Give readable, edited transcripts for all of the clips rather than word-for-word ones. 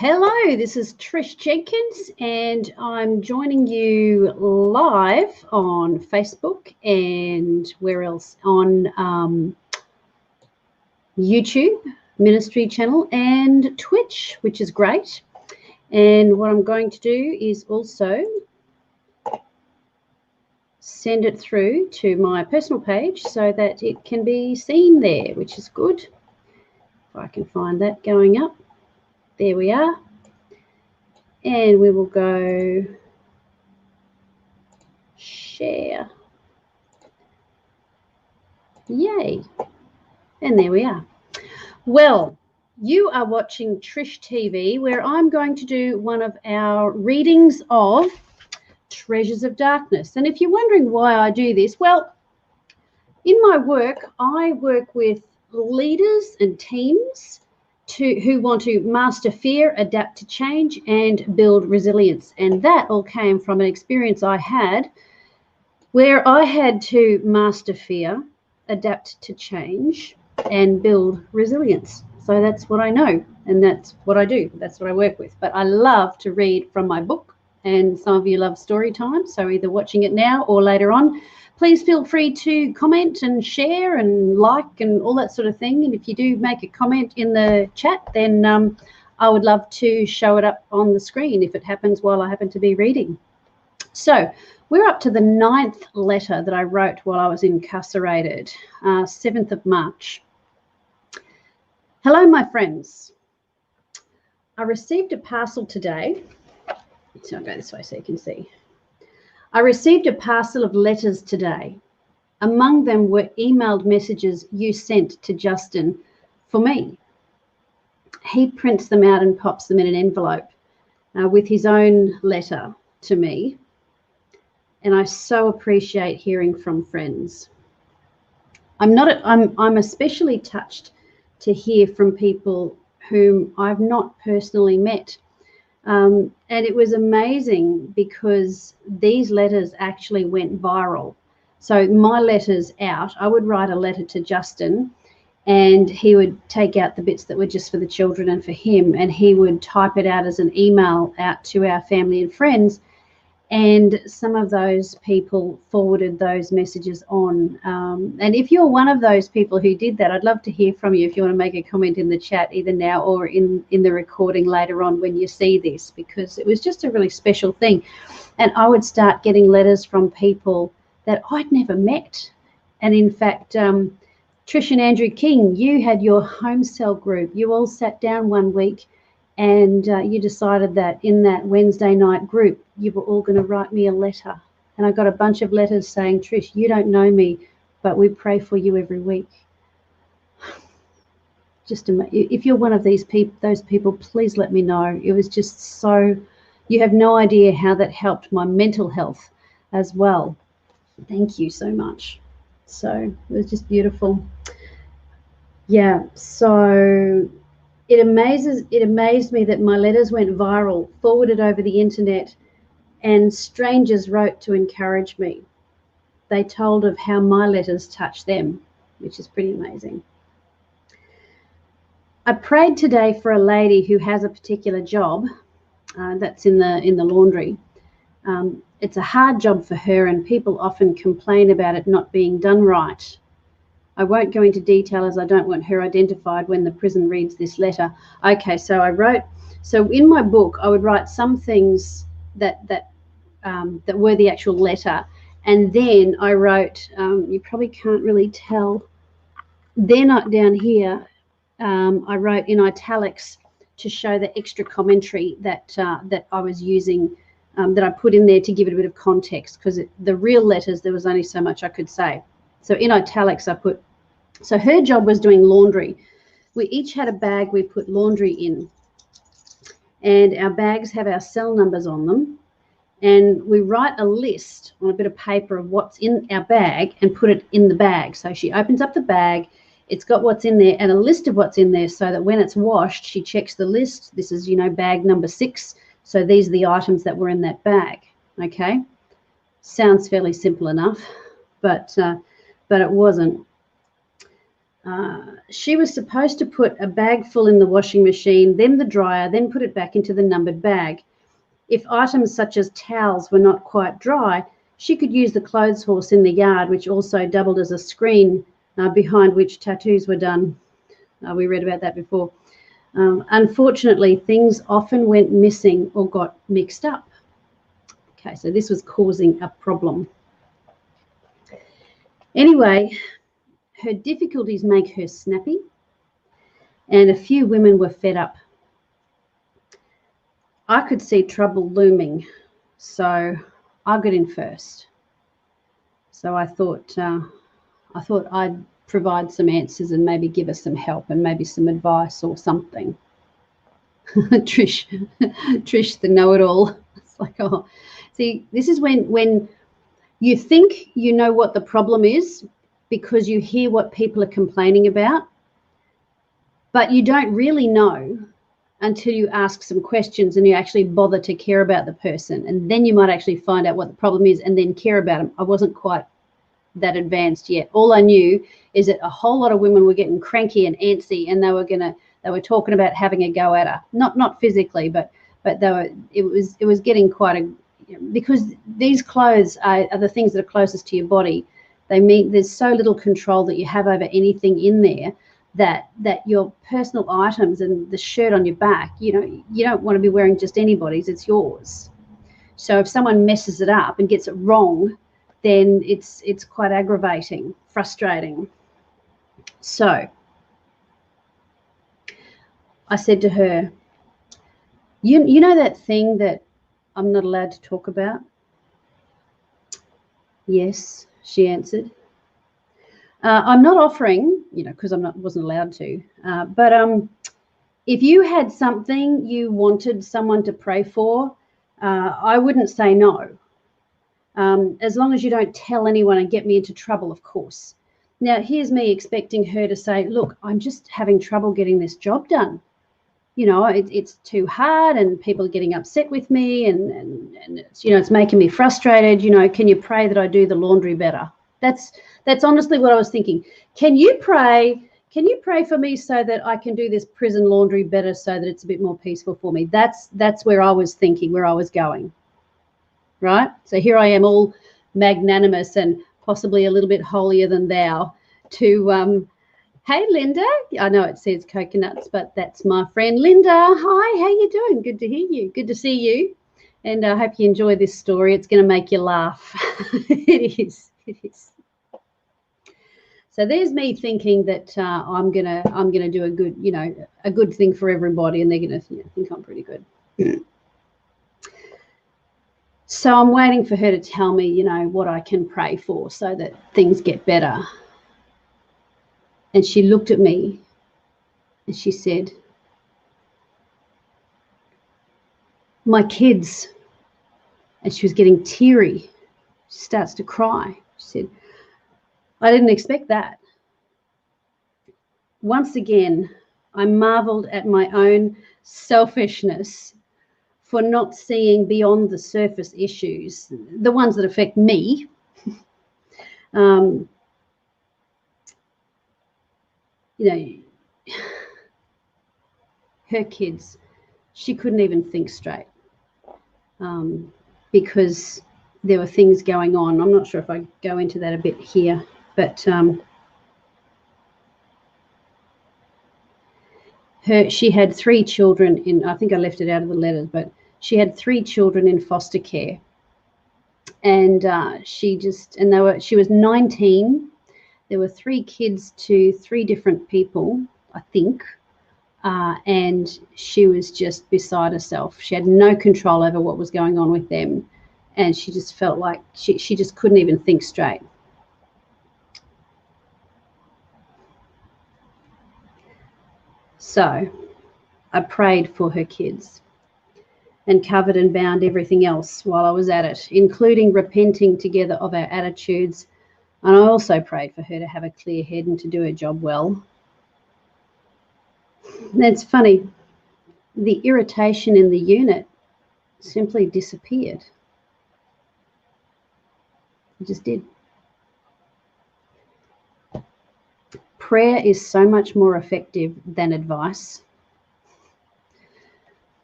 Hello, this is Trish Jenkins, and I'm joining you live on Facebook and where else? On YouTube, Ministry Channel, and Twitch, which is great. And what I'm going to do is also send it through to my personal page so that it can be seen there, which is good. If I can find that going up. There we are. And we will go share. Yay. And there we are. Well, you are watching Trish TV, where I'm going to do one of our readings of Treasures of Darkness. And if you're wondering why I do this, well, in my work, I work with leaders and teams who want to master fear, adapt to change, and build resilience. And that all came from an experience I had where I had to master fear, adapt to change, and build resilience. So that's what I know, and that's what I do. That's what I work with. But I love to read from my book, and some of you love story time, so either watching it now or later on. Please feel free to comment and share and like and all that sort of thing. And if you do make a comment in the chat, then I would love to show it up on the screen if it happens while I happen to be reading. So we're up to the 9th letter that I wrote while I was incarcerated, 7th of March. Hello, my friends. I received a parcel today. So I'll go this way so you can see. I received a parcel of letters today. Among them were emailed messages you sent to Justin for me. He prints them out and pops them in an envelope with his own letter to me. And I so appreciate hearing from friends. I'm especially touched to hear from people whom I've not personally met. And it was amazing because these letters actually went viral. So my letters out, I would write a letter to Justin and he would take out the bits that were just for the children and for him, and he would type it out as an email out to our family and friends. And some of those people forwarded those messages on. And if you're one of those people who did that, I'd love to hear from you if you want to make a comment in the chat, either now or in the recording later on when you see this, because it was just a really special thing. And I would start getting letters from people that I'd never met. And in fact, Trish and Andrew King, you had your home cell group. You all sat down one week and you decided that in that Wednesday night group, you were all going to write me a letter. And I got a bunch of letters saying, Trish, you don't know me, but we pray for you every week. Just if you're one of those people, please let me know. It was just so, you have no idea how that helped my mental health as well. Thank you so much. So it was just beautiful. Yeah, so it amazed me that my letters went viral, forwarded over the internet, and strangers wrote to encourage me. They told of how my letters touched them, which is pretty amazing. I prayed today for a lady who has a particular job that's in the laundry. It's a hard job for her, and people often complain about it not being done right. I won't go into detail as I don't want her identified when the prison reads this letter. Okay, so so in my book, I would write some things that were the actual letter. And then I wrote, you probably can't really tell, they're not down here. I wrote in italics to show the extra commentary that I was using, that I put in there to give it a bit of context, because the real letters, there was only so much I could say. So in italics, I put, so her job was doing laundry. We each had a bag we put laundry in, and our bags have our cell numbers on them. And we write a list on a bit of paper of what's in our bag and put it in the bag. So she opens up the bag, it's got what's in there and a list of what's in there, so that when it's washed, she checks the list. This is, bag number 6. So these are the items that were in that bag. Okay. Sounds fairly simple enough, but it wasn't. She was supposed to put a bag full in the washing machine, then the dryer, then put it back into the numbered bag. If items such as towels were not quite dry, she could use the clothes horse in the yard, which also doubled as a screen behind which tattoos were done. We read about that before. Unfortunately, things often went missing or got mixed up. Okay, so this was causing a problem. Anyway, her difficulties make her snappy, and a few women were fed up. I could see trouble looming, so I got in first. So I thought I'd provide some answers and maybe give her some help and maybe some advice or something. Trish, the know-it-all. It's like, oh, see, this is when you think you know what the problem is because you hear what people are complaining about, but you don't really know until you ask some questions and you actually bother to care about the person, and then you might actually find out what the problem is and then care about them. I wasn't quite that advanced yet. All I knew is that a whole lot of women were getting cranky and antsy, and they were talking about having a go at her, not physically, but it was getting quite a, because these clothes are the things that are closest to your body. They mean there's so little control that you have over anything in there that your personal items and the shirt on your back, you don't want to be wearing just anybody's, it's yours. So if someone messes it up and gets it wrong, then it's quite aggravating, frustrating. So I said to her, you know that thing that I'm not allowed to talk about? Yes, she answered. I'm not offering, because wasn't allowed to, but if you had something you wanted someone to pray for, I wouldn't say no. As long as you don't tell anyone and get me into trouble, of course. Now, here's me expecting her to say, look, I'm just having trouble getting this job done. It's too hard and people are getting upset with me and it's making me frustrated. Can you pray that I do the laundry better? That's honestly what I was thinking. Can you pray for me so that I can do this prison laundry better so that it's a bit more peaceful for me? That's where I was thinking, where I was going. Right? So here I am, all magnanimous and possibly a little bit holier than thou, to hey, Linda. I know it says coconuts, but that's my friend Linda. Hi, how you doing? Good to hear you. Good to see you. And I hope you enjoy this story. It's going to make you laugh. It is. So there's me thinking that I'm gonna do a good thing for everybody, and they're gonna think I'm pretty good. So I'm waiting for her to tell me, what I can pray for so that things get better. And she looked at me and she said, my kids. And she was getting teary. She starts to cry. She said, I didn't expect that. Once again, I marveled at my own selfishness for not seeing beyond the surface issues, the ones that affect me. Her kids, she couldn't even think straight because there were things going on. I'm not sure if I go into that a bit here, but she had 3 children in, I think I left it out of the letters, but she had 3 children in foster care. And she was 19. There were 3 kids to 3 different people, I think. And she was just beside herself. She had no control over what was going on with them. And she just felt like she just couldn't even think straight. So I prayed for her kids and covered and bound everything else while I was at it, including repenting together of our attitudes. And I also prayed for her to have a clear head and to do her job well. That's funny. The irritation in the unit simply disappeared. It just did. prayer is so much more effective than advice.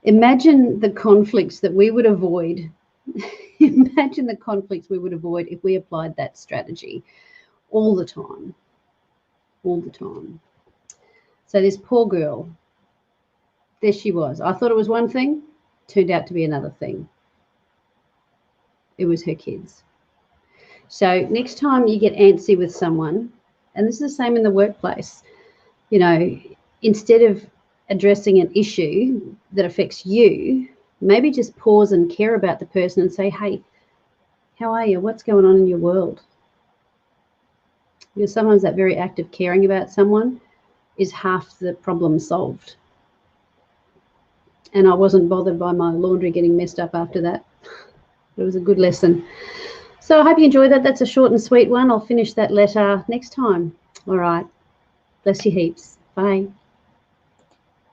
Imagine the conflicts that we would avoid. Imagine the conflicts we would avoid if we applied that strategy all the time. All the time. So this poor girl, there she was. I thought it was one thing, turned out to be another thing. It was her kids. So next time you get antsy with someone, and this is the same in the workplace, you know, instead of addressing an issue that affects you, maybe just pause and care about the person and say, hey, how are you? What's going on in your world? Because sometimes that very act of caring about someone is half the problem solved. And I wasn't bothered by my laundry getting messed up after that. It was a good lesson. So I hope you enjoyed that. That's a short and sweet one. I'll finish that letter next time. All right. Bless you heaps. Bye.